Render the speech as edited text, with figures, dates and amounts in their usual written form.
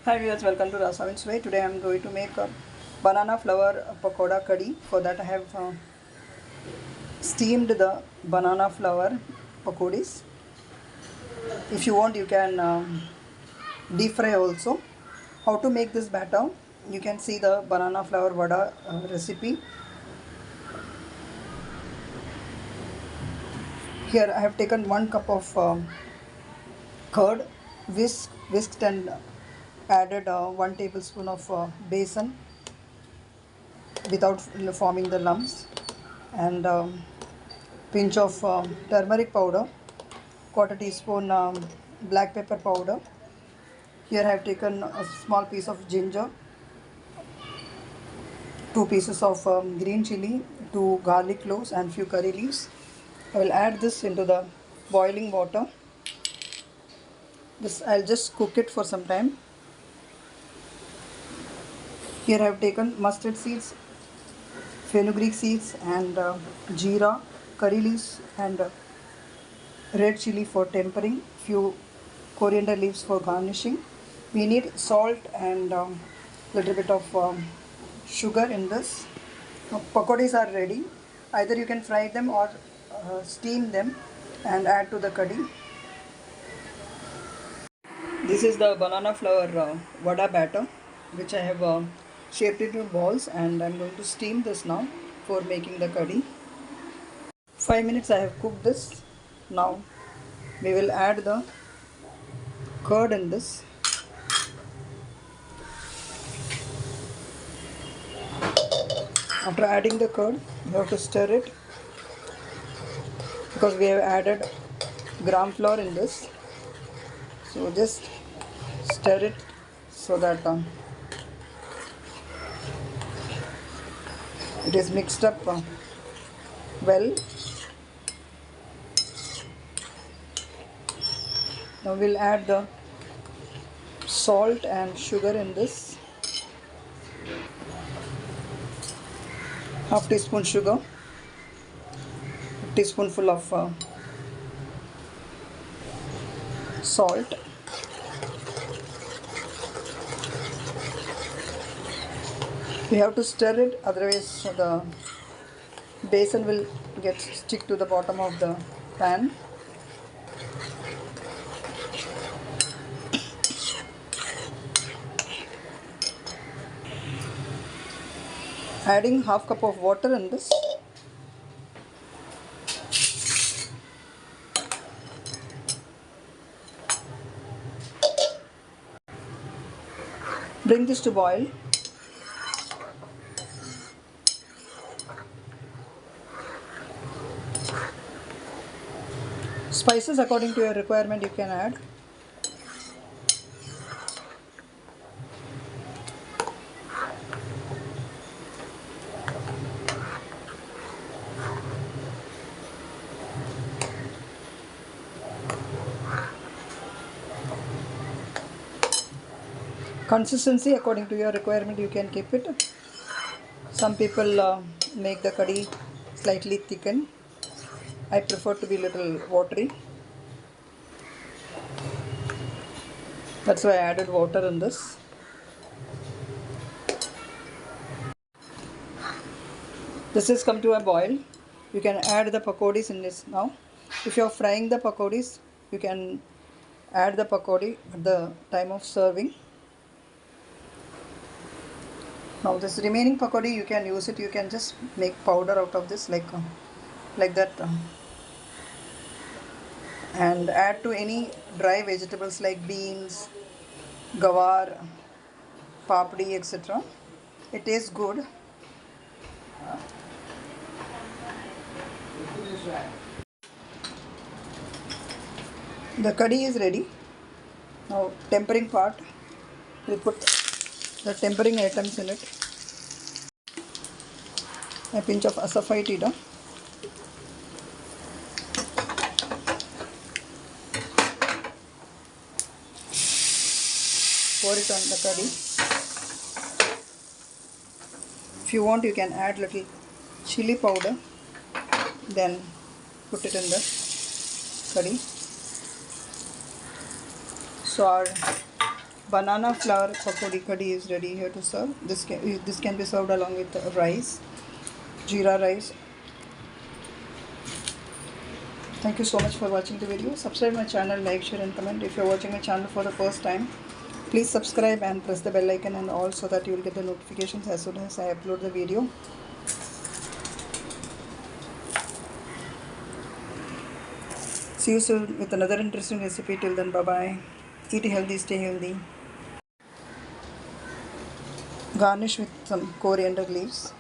Hi viewers, welcome to Rasavinsuvai. Today I am going to make a banana flower pakoda kadhi. For that I have steamed the banana flower pakodis. If you want, you can deep fry also. How to make this batter? You can see the banana flower vada recipe. Here I have taken 1 cup of curd, whisked and added 1 tablespoon of besan without forming the lumps, and pinch of turmeric powder, quarter teaspoon black pepper powder. Here I have taken a small piece of ginger, 2 pieces of green chilli, 2 garlic cloves and few curry leaves. I will add this into the boiling water. This I'll just cook it for some time. Here I have taken mustard seeds, fenugreek seeds and jeera, curry leaves and red chilli for tempering, few coriander leaves for garnishing. We need salt and little bit of sugar in this. Now, pakodis are ready. Either you can fry them or steam them and add to the kadhi. This is the banana flower vada batter, which I have shaped into balls, and I am going to steam this now for making the kadhi. 5 minutes I have cooked this. Now we will add the curd in this. After adding the curd, you have to stir it because we have added gram flour in this. So just stir it so that it is mixed up well. Now we'll add the salt and sugar in this. Half teaspoon sugar, a teaspoonful of salt, we have to stir it, otherwise the besan will get stick to the bottom of the pan. Adding half cup of water in this. Bring this to boil. Spices according to your requirement you can add. Consistency according to your requirement you can keep it. Some people make the kadhi slightly thickened. I prefer to be little watery. That's why I added water in this. This has come to a boil. You can add the pakodis in this now. If you are frying the pakodis, you can add the pakodi at the time of serving. Now this remaining pakodi you can use it. You can just make powder out of this like that, and add to any dry vegetables like beans, gawar, papdi, etc. It tastes good. The kadhi is ready. Now tempering part, we put the tempering items in it. A pinch of asafoetida, pour it on the kadhi. If you want, you can add little chilli powder, then put it in the curry. So our Banana Flower Pakodi Kadhi is ready here to serve. This can be served along with rice, jeera rice. Thank you so much for watching the video. Subscribe my channel, like, share and comment. If you are watching my channel for the first time, please subscribe and press the bell icon and all, so that you will get the notifications as soon as I upload the video. See you soon with another interesting recipe. Till then, bye bye. Eat healthy, stay healthy. Garnish with some coriander leaves.